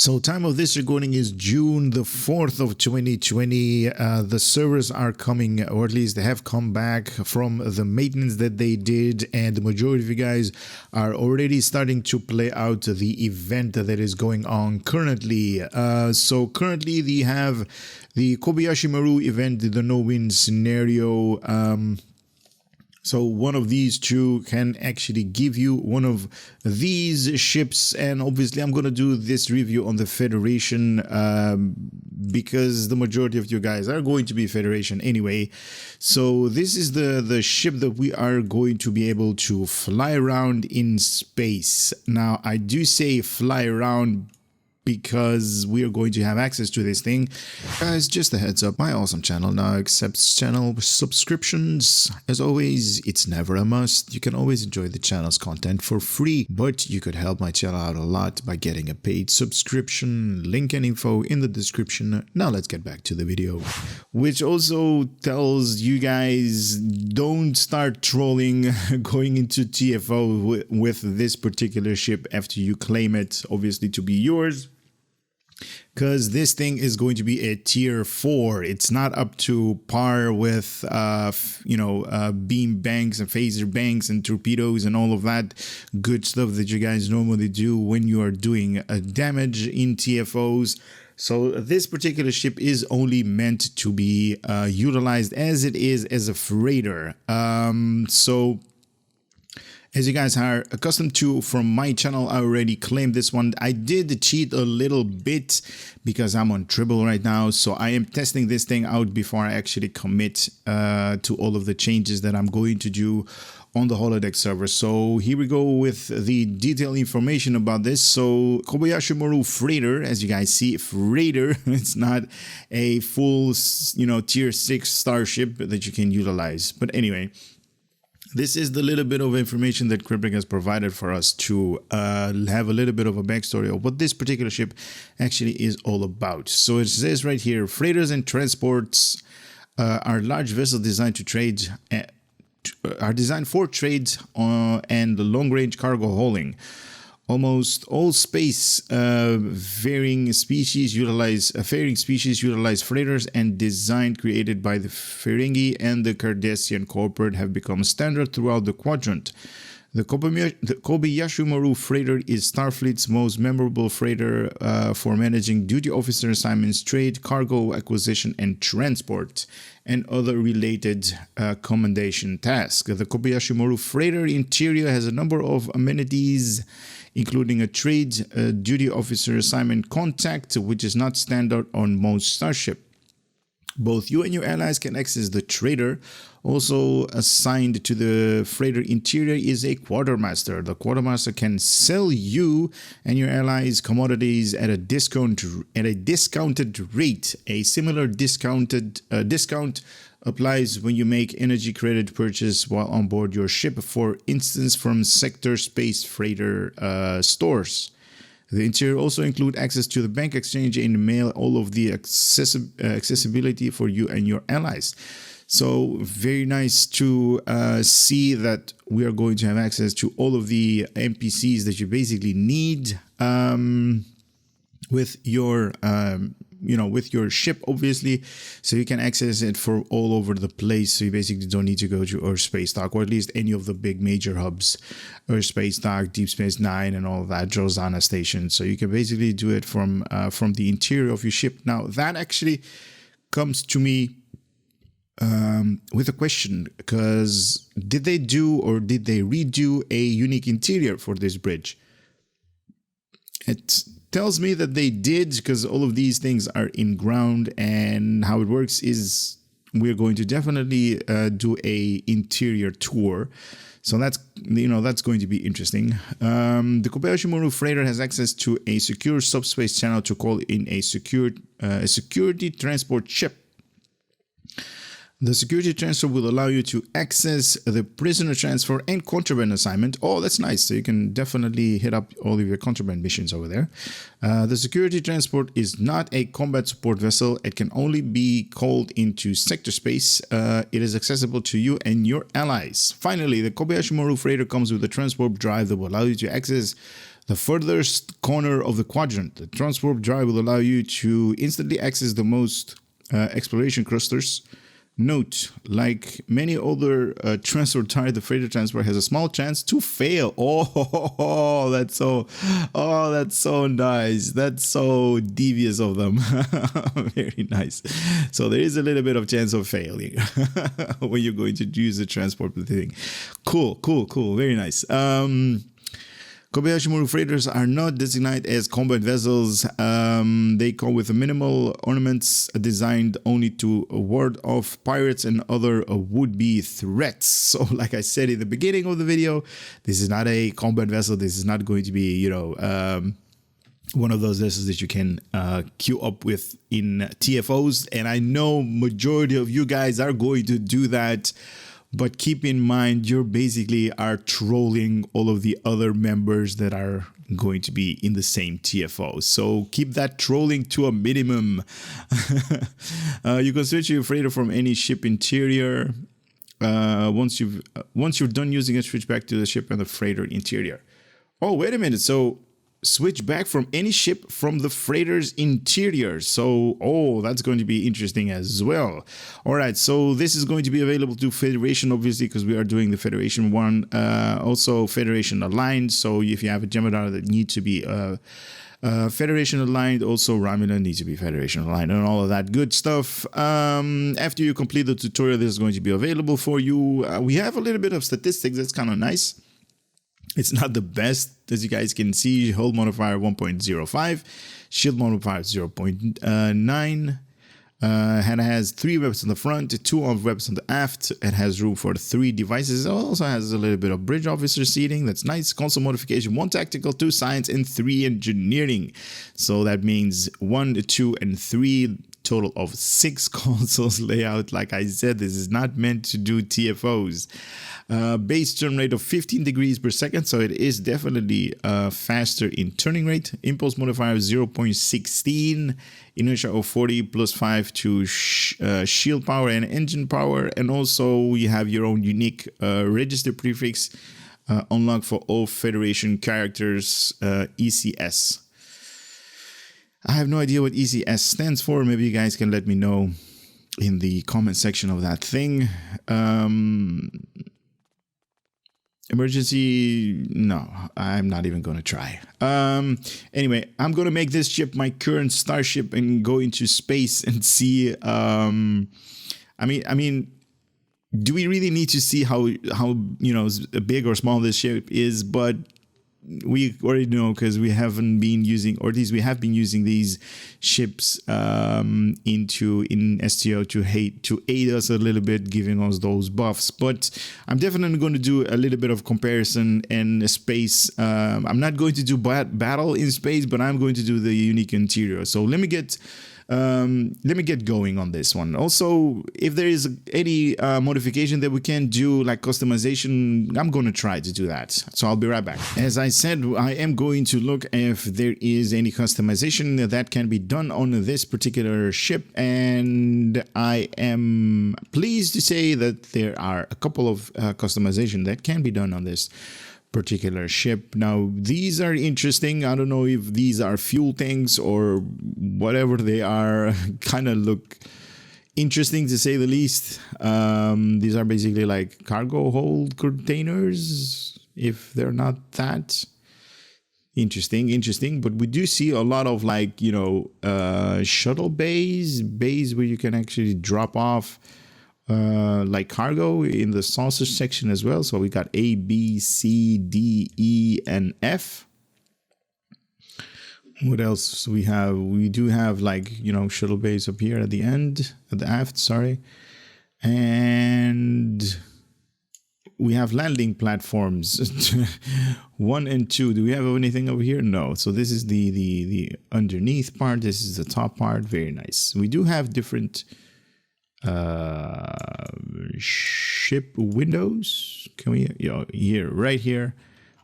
So time of this recording is June the 4th of 2020. The servers are coming, or at least they have come back from the maintenance that they did, and the majority of you guys are already starting to play out the event that is going on currently. So currently they have the Kobayashi Maru event, the no-win scenario. So one of these two can actually give you one of these ships, and obviously I'm going to do this review on the Federation because the majority of you guys are going to be Federation anyway. So this is the ship that we are going to be able to fly around in space. Now I do say fly around because we are going to have access to this thing. Guys, just a heads up, my awesome channel now accepts channel subscriptions. As always, it's never a must. You can always enjoy the channel's content for free, but you could help my channel out a lot by getting a paid subscription. Link and info in the description. Now let's get back to the video, which also tells you guys don't start trolling going into TFO with this particular ship after you claim it, obviously, to be yours. Because this thing is going to be a tier 4. It's not up to par with, beam banks and phaser banks and torpedoes and all of that good stuff that you guys normally do when you are doing damage in TFOs. So this particular ship is only meant to be utilized as it is as a freighter. As you guys are accustomed to from my channel, I already claimed this one. I did cheat a little bit because I'm on Tribble right now. So I am testing this thing out before I actually commit to all of the changes that I'm going to do on the holodeck server. So here we go with the detailed information about this. So Kobayashi Maru freighter, as you guys see, freighter, it's not a full, tier 6 starship that you can utilize. But anyway, this is the little bit of information that Cryptic has provided for us to have a little bit of a backstory of what this particular ship actually is all about. So it says right here, freighters and transports are large vessels designed to trade, are designed for trade and long-range cargo hauling. Almost all faring species utilize freighters, and design created by the Ferengi and the Cardassian corporate have become standard throughout the quadrant. The Kobayashi Maru freighter is Starfleet's most memorable freighter for managing duty officer assignments, trade, cargo acquisition and transport, and other related commendation tasks. The Kobayashi Maru freighter interior has a number of amenities, including a trade duty officer assignment contact, which is not standard on most starships. Both you and your allies can access the trader. Also assigned to the freighter interior is a quartermaster. The quartermaster can sell you and your allies commodities at a discounted rate. A similar discount applies when you make energy credit purchase while on board your ship, for instance from sector space freighter stores. The interior also includes access to the bank exchange and mail, all of the accessibility for you and your allies. So very nice to see that we are going to have access to all of the NPCs that you basically need with your with your ship, obviously, so you can access it for all over the place. So you basically don't need to go to Earth Space Dock, or at least any of the big major hubs, Earth Space Dock, Deep Space Nine, and all that, Josana Station. So you can basically do it from the interior of your ship. Now that actually comes to me with a question, because did they do or did they redo a unique interior for this bridge? It tells me that they did, because all of these things are in ground, and how it works is we're going to definitely do a interior tour. So that's going to be interesting. The Kobayashi Maru freighter has access to a secure subspace channel to call in a security transport ship. The security transfer will allow you to access the prisoner transfer and contraband assignment. Oh, that's nice. So you can definitely hit up all of your contraband missions over there. The security transport is not a combat support vessel. It can only be called into sector space. It is accessible to you and your allies. Finally, the Kobayashi Maru freighter comes with a transport drive that will allow you to access the furthest corner of the quadrant. The transport drive will allow you to instantly access the most exploration clusters. Note, like many other transport types, the freighter transport has a small chance to fail. That's so nice. That's so devious of them. Very nice. So there is a little bit of chance of failing when you're going to use the transport thing. Cool. Very nice. Kobayashi Maru freighters are not designated as combat vessels. They come with minimal ornaments designed only to ward off pirates and other would-be threats. So like I said in the beginning of the video, this is not a combat vessel. This is not going to be, one of those vessels that you can queue up with in TFOs. And I know majority of you guys are going to do that. But keep in mind, you're basically are trolling all of the other members that are going to be in the same TFO. So keep that trolling to a minimum. You can switch your freighter from any ship interior. Once you're done using it, switch back to the ship and the freighter interior. Oh, wait a minute. So switch back from any ship from the freighter's interior. So, that's going to be interesting as well. All right, so this is going to be available to Federation, obviously, because we are doing the Federation one. Also, Federation aligned. So if you have a Jemadar that needs to be Federation aligned, also Romulan needs to be Federation aligned, and all of that good stuff. After you complete the tutorial, this is going to be available for you. We have a little bit of statistics. That's kind of nice. It's not the best, as you guys can see. Hull modifier 1.05, shield modifier 0.9. And it has 3 weapons on the front, 2 armed weapons on the aft. It has room for 3 devices. It also has a little bit of bridge officer seating. That's nice. Console modification: 1 tactical, 2 science, and 3 engineering. So that means 1, 2, and 3. Total of 6 consoles layout. Like I said, this is not meant to do TFOs. Base turn rate of 15 degrees per second, so it is definitely faster in turning rate. Impulse modifier 0.16, inertia of 40 plus 5 to shield power and engine power, and also you have your own unique register prefix unlocked for all Federation characters, ECS. I have no idea what ECS stands for. Maybe you guys can let me know in the comment section of that thing. Emergency, no, I'm not even going to try. Anyway, I'm going to make this ship my current starship and go into space and see. I mean, do we really need to see how big or small this ship is? But we already know, because we haven't been using, or at least we have been using these ships in STO to aid us a little bit, giving us those buffs. But I'm definitely going to do a little bit of comparison in space. I'm not going to do battle in space, but I'm going to do the unique interior. So let me get going on this one. Also, if there is any modification that we can do, like customization, I'm going to try to do that. So I'll be right back. As I said, I am going to look if there is any customization that can be done on this particular ship, and I am pleased to say that there are a couple of customization that can be done on this particular ship. Now, these are interesting. I don't know if these are fuel tanks or whatever they are. Kind of look interesting, to say the least. These are basically like cargo hold containers, if they're not that. Interesting. But we do see a lot of shuttle bays where you can actually drop off like cargo in the sausage section as well. So we got A, B, C, D, E, and F. What else we have? We do have shuttle bays up here at the end, at the aft, sorry. And we have landing platforms 1 and 2. Do we have anything over here? No. So this is the underneath part. This is the top part. Very nice. We do have different ship windows. Can we here, right here?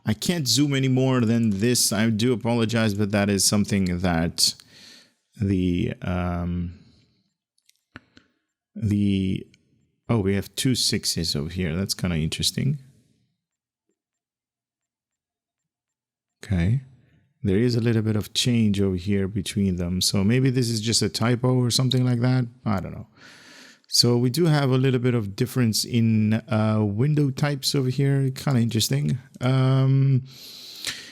I can't zoom any more than this. I do apologize, but that is something that we have 2 6s over here. That's kind of interesting. Okay. There is a little bit of change over here between them. So maybe this is just a typo or something like that. I don't know. So we do have a little bit of difference in window types over here. Kind of interesting.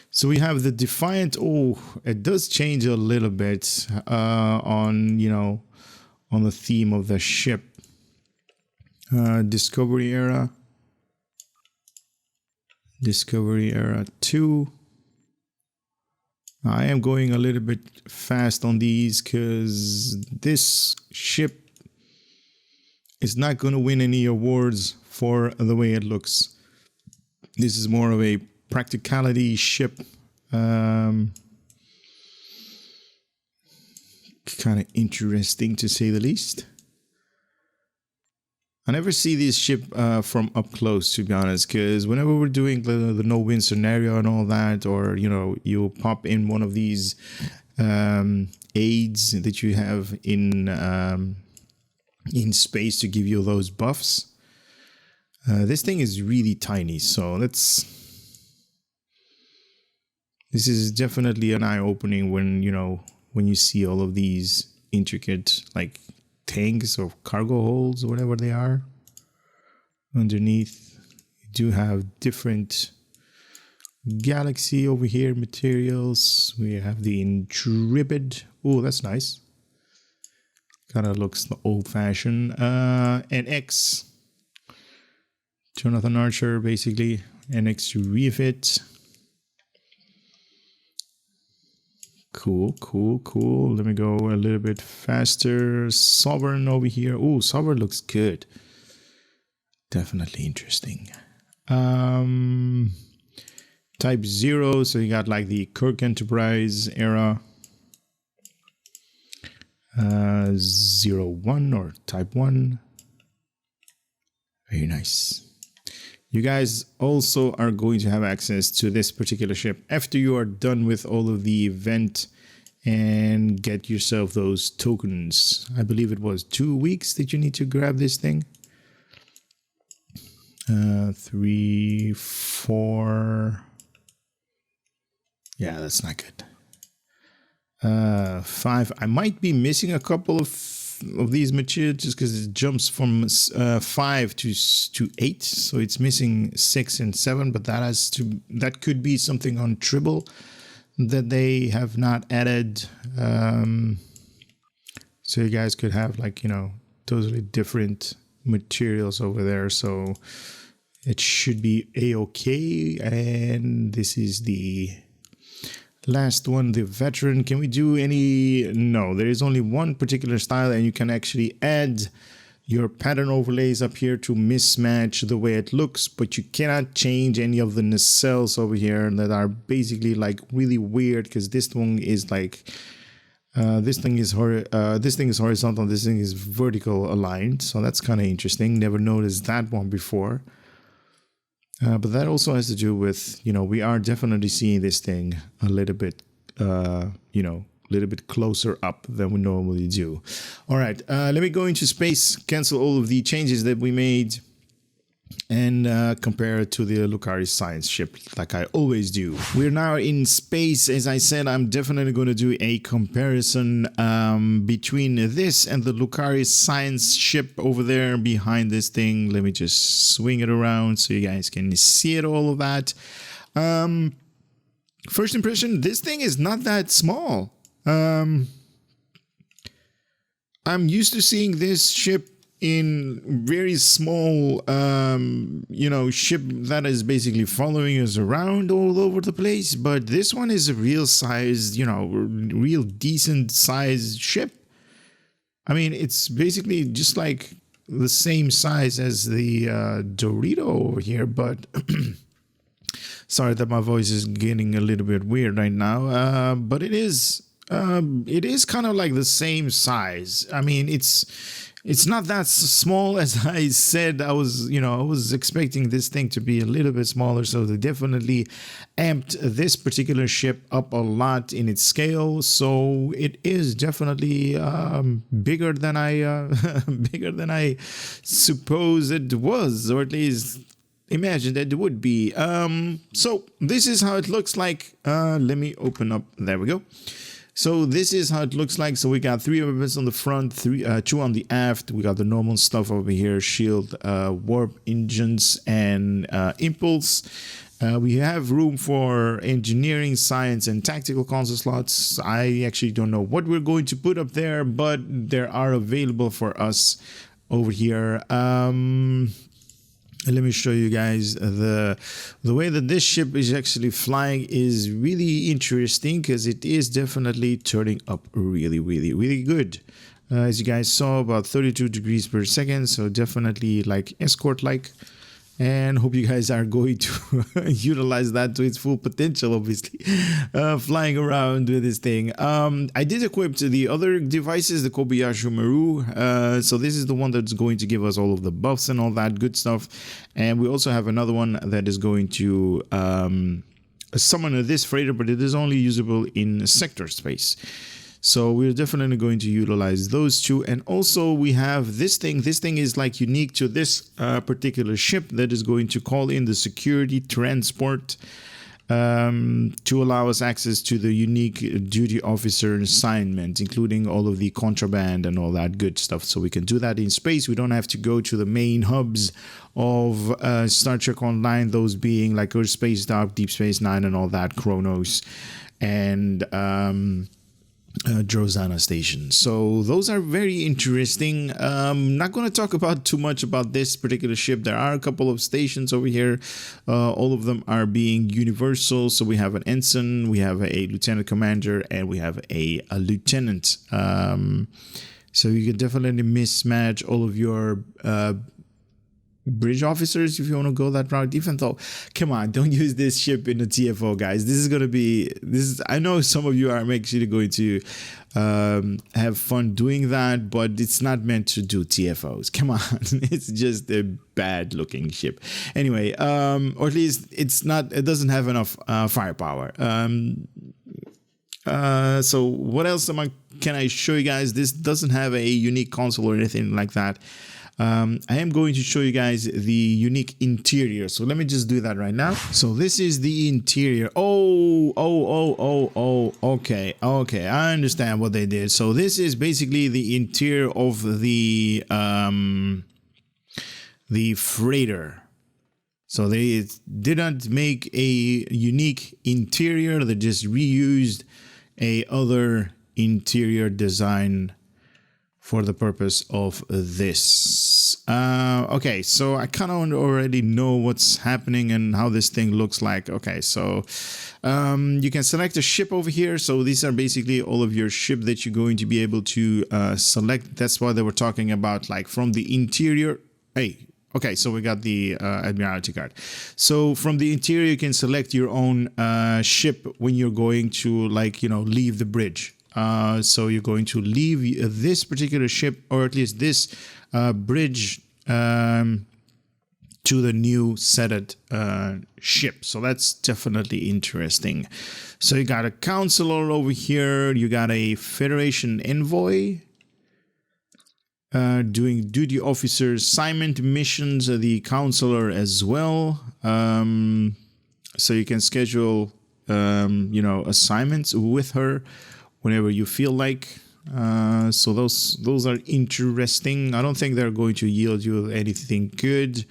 So we have the Defiant. Oh, it does change a little bit on, you know, on the theme of the ship. Discovery era. Discovery era 2. I am going a little bit fast on these because this ship is not going to win any awards for the way it looks. This is more of a practicality ship. Kind of interesting to say the least. I never see this ship from up close, to be honest, because whenever we're doing the no-win scenario and all that, or, you know, you pop in one of these aids that you have in space to give you those buffs, this thing is really tiny, so this is definitely an eye-opening when, you know, when you see all of these intricate, like, tanks or cargo holds, whatever they are. Underneath, you do have different galaxy over here materials. We have the Intrepid. Oh, that's nice. Kind of looks old-fashioned. NX. Jonathan Archer, basically. NX refit. Cool, cool, cool. Let me go a little bit faster. Sovereign over here. Oh, Sovereign looks good. Definitely interesting. Type 0. So you got like the Kirk Enterprise era. 01 or Type 1. Very nice. You guys also are going to have access to this particular ship after you are done with all of the event and get yourself those tokens. I believe it was 2 weeks that you need to grab this thing. 3, 4. Yeah, that's not good. 5. I might be missing a couple of these materials just because it jumps from 5 to 8, so it's missing 6 and 7, but that could be something on Tribble that they have not added, so you guys could have, like, you know, totally different materials over there, so it should be a-okay. And this is the last one, the Veteran. Can we do any? No, there is only one particular style, and you can actually add your pattern overlays up here to mismatch the way it looks, but you cannot change any of the nacelles over here that are basically like really weird, because this one is like this thing is horizontal, this thing is vertical aligned, so that's kind of interesting. Never noticed that one before. But that also has to do with, you know, we are definitely seeing this thing a little bit, you know, a little bit closer up than we normally do. All right, let me go into space, cancel all of the changes that we made, and compare it to the Lucari science ship like I always do. We're now in space. As I said, I'm definitely going to do a comparison between this and the Lucari science ship over there behind this thing. Let me just swing it around so you guys can see it, all of that. First impression, this thing is not that small. I'm used to seeing this ship in very small, you know, ship that is basically following us around all over the place. But this one is a real size, you know, real decent size ship. I mean, it's basically just like the same size as the Dorito over here, but sorry that my voice is getting a little bit weird right now. But it is kind of like the same size. I mean, it's not that small as I said. I was expecting this thing to be a little bit smaller, so they definitely amped this particular ship up a lot in its scale. So it is definitely bigger than I suppose it was, or at least imagine that there would be. So this is how it looks like. Let me open up. There we go. So this is how it looks like. So we got 3 weapons on the front, 2 on the aft. We got the normal stuff over here: shield, warp engines, and impulse. We have room for engineering, science, and tactical console slots. I actually don't know what we're going to put up there, but they are available for us over here. Let me show you guys the way that this ship is actually flying is really interesting, because it is definitely turning up really good. As you guys saw, about 32 degrees per second, so definitely like escort like. And hope you guys are going to utilize that to its full potential, obviously, flying around with this thing. I did equip the other devices, the Kobayashi Maru. So this is the one that's going to give us all of the buffs and all that good stuff. And we also have another one that is going to summon this freighter, but it is only usable in sector space. So we're definitely going to utilize those two. And also we have this thing. This thing is like unique to this particular ship that is going to call in the security transport to allow us access to the unique duty officer assignment, including all of the contraband and all that good stuff. So we can do that in space. We don't have to go to the main hubs of Star Trek Online, those being like Earth Space Dock, Deep Space Nine, and all that, Kronos, and Drozana station. So those are very interesting. Not going to talk about too much about this particular ship. There are a couple of stations over here. All of them are being universal. So we have an ensign, we have a lieutenant commander, and we have a lieutenant. So you can definitely mismatch all of your bridge officers if you want to go that route. Even though, come on, don't use this ship in a TFO, guys. This is gonna be I know some of you are actually going to have fun doing that, but it's not meant to do TFOs. Come on. It's just a bad looking ship anyway, or at least it doesn't have enough firepower. So what else can I show you guys? This doesn't have a unique console or anything like that. I am going to show you guys the unique interior. So let me just do that right now. So this is the interior. Okay. I understand what they did. So this is basically the interior of the freighter. So they didn't make a unique interior. They just reused a other interior design for the purpose of this. Okay, so I kind of already know what's happening and how this thing looks like. Okay, so you can select a ship over here. So these are basically all of your ship that you're going to be able to select. That's why they were talking about, like, from the interior. Hey, okay, so we got the Admiralty card. So from the interior, you can select your own ship when you're going to, like, you know, leave the bridge. So you're going to leave this particular ship, or at least this bridge, to the new setted ship. So that's definitely interesting. So you got a counselor over here. You got a Federation envoy doing duty officer assignment missions. The counselor as well. So you can schedule, assignments with her whenever you feel like. So those are interesting. I don't think they're going to yield you anything good.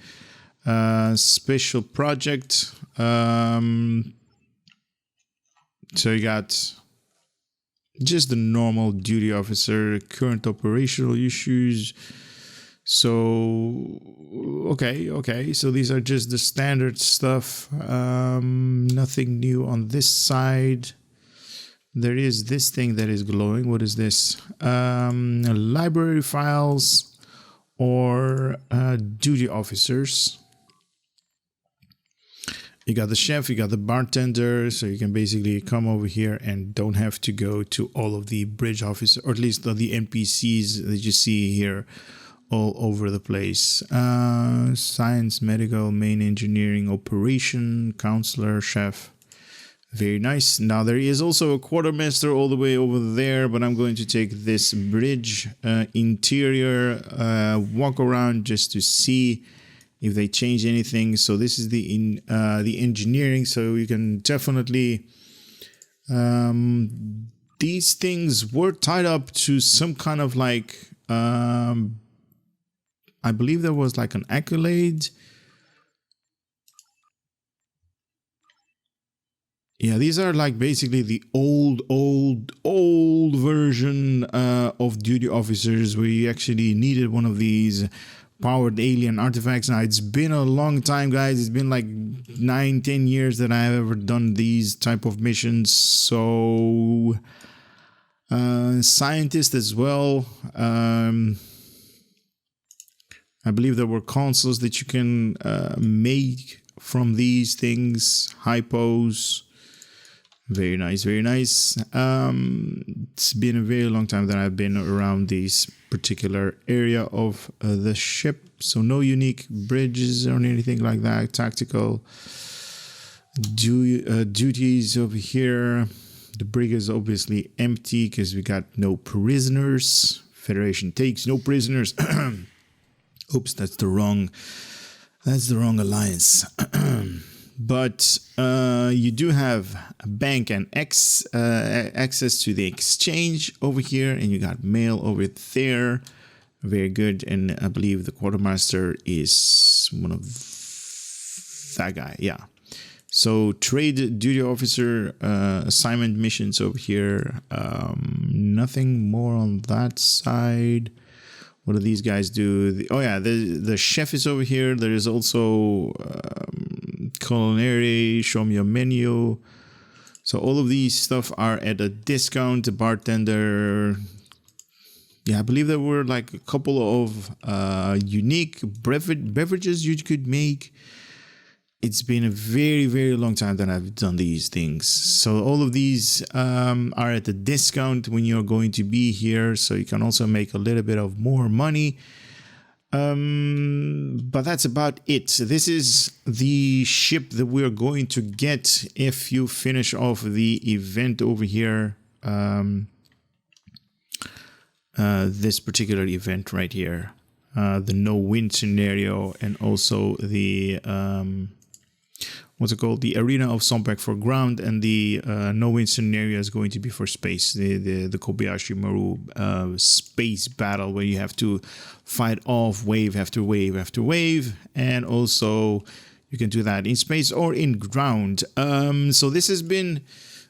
Special project. So you got just the normal duty officer, current operational issues. So okay. So these are just the standard stuff. Nothing new on this side. There is this thing that is glowing. What is this? Library files or duty officers. You got the chef, you got the bartender, so you can basically come over here and don't have to go to all of the bridge officers, or at least the NPCs that you see here all over the place. Science, medical, main engineering, operation, counselor, chef. Very nice. Now there is also a quartermaster all the way over there, but I'm going to take this bridge interior walk around just to see if they change anything. So this is the engineering. So you can definitely these things were tied up to some kind of like I believe there was like an accolade. Yeah, these are like basically the old version of duty officers where you actually needed one of these powered alien artifacts. Now, it's been a long time, guys. It's been like 9-10 years that I've ever done these type of missions. So, scientists as well. I believe there were consoles that you can make from these things. Hypos. Very nice, very nice. It's been a very long time that I've been around this particular area of the ship. So no unique bridges or anything like that. Tactical duties over here. The brig is obviously empty because we got no prisoners. Federation takes no prisoners. Oops, that's the wrong alliance. But you do have a bank and access to the exchange over here, and you got mail over there. Very good. And I believe the quartermaster is one of that guy. Yeah. So trade duty officer assignment missions over here. Nothing more on that side. What do these guys do? Oh yeah, the chef is over here. There is also culinary. Show me your menu. So all of these stuff are at a discount. The bartender. Yeah, I believe there were like a couple of unique beverages you could make. It's been a very, very long time that I've done these things. So all of these are at a discount when you're going to be here. So you can also make a little bit of more money. But that's about it. This is the ship that we're going to get if you finish off the event over here. This particular event right here. The no-win scenario and also the... what's it called? The Arena of Sompak for ground, and the no-win scenario is going to be for space. The Kobayashi Maru space battle where you have to fight off wave after wave after wave, and also you can do that in space or in ground. So this has been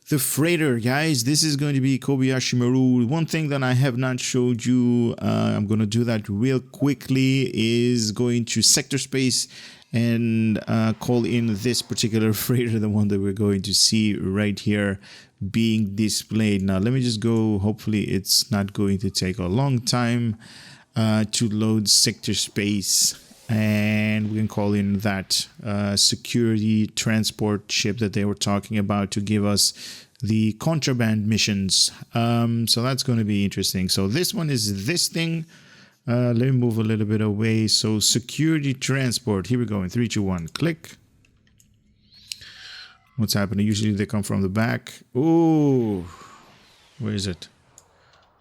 the freighter, guys. This is going to be Kobayashi Maru. One thing that I have not showed you, I'm going to do that real quickly, is going to sector space and call in this particular freighter, the one that we're going to see right here being displayed. Now let me just go. Hopefully it's not going to take a long time to load sector space, and we can call in that security transport ship that they were talking about to give us the contraband missions. So that's going to be interesting. So this one is this thing. Let me move a little bit away. So security transport. Here we go. In 3, 2, 1. Click. What's happening? Usually they come from the back. Oh, where is it?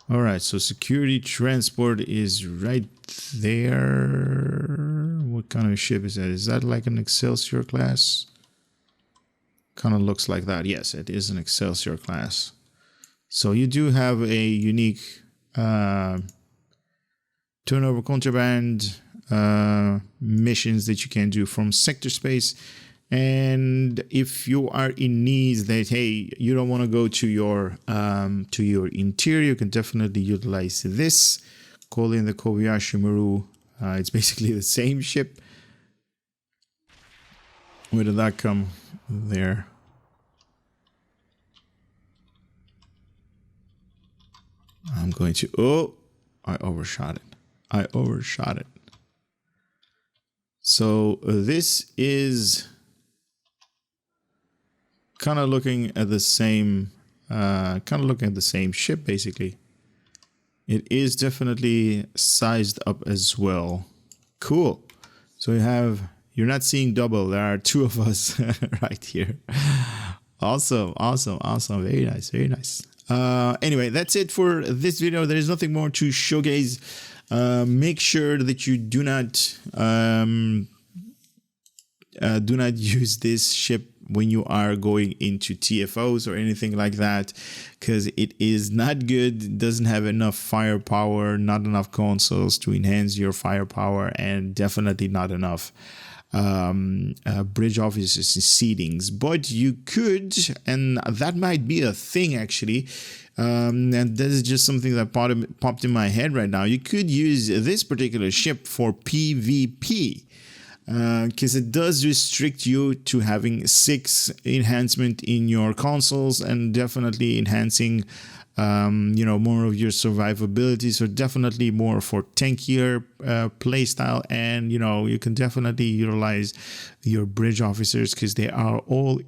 All right. So security transport is right there. What kind of ship is that? Is that like an Excelsior class? Kind of looks like that. Yes, it is an Excelsior class. So you do have a unique... turnover contraband missions that you can do from sector space. And if you are in need that, hey, you don't want to go to your interior, you can definitely utilize this. Call in the Kobayashi Maru. It's basically the same ship. Where did that come? There. I'm going to... Oh, I overshot it. So this is kind of looking at the same ship basically. It is definitely sized up as well. Cool. So you're not seeing double. There are 2 of us right here. Awesome. Very nice. Anyway, that's it for this video. There is nothing more to showcase. Make sure that you do not do not use this ship when you are going into TFOs or anything like that, because it is not good. It doesn't have enough firepower, not enough consoles to enhance your firepower, and definitely not enough bridge officers and seatings. But you could, and that might be a thing actually, and this is just something that popped in my head right now. You could use this particular ship for PvP, because it does restrict you to having 6 enhancement in your consoles, and definitely enhancing more of your survivability. So definitely more for tankier playstyle, and you can definitely utilize your bridge officers, because they are all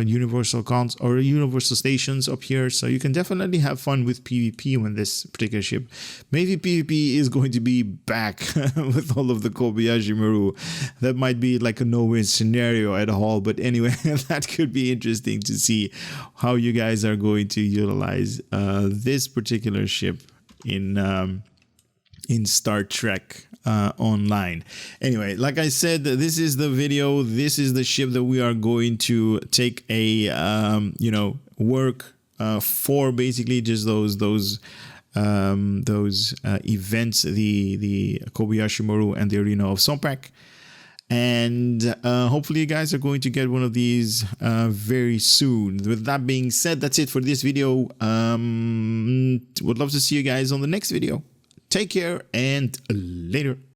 universal cons or universal stations up here. So you can definitely have fun with PvP when this particular ship. Maybe PvP is going to be back with all of the Kobayashi Maru. That might be like a no-win scenario at all. But anyway, that could be interesting to see how you guys are going to utilize this particular ship in Star Trek Online. Anyway, like I said, this is the video. This is the ship that we are going to take a work for, basically just those events, the Kobayashi Maru and the Arena of Sopak. And hopefully you guys are going to get one of these very soon. With that being said, that's it for this video. Would love to see you guys on the next video. Take care and later.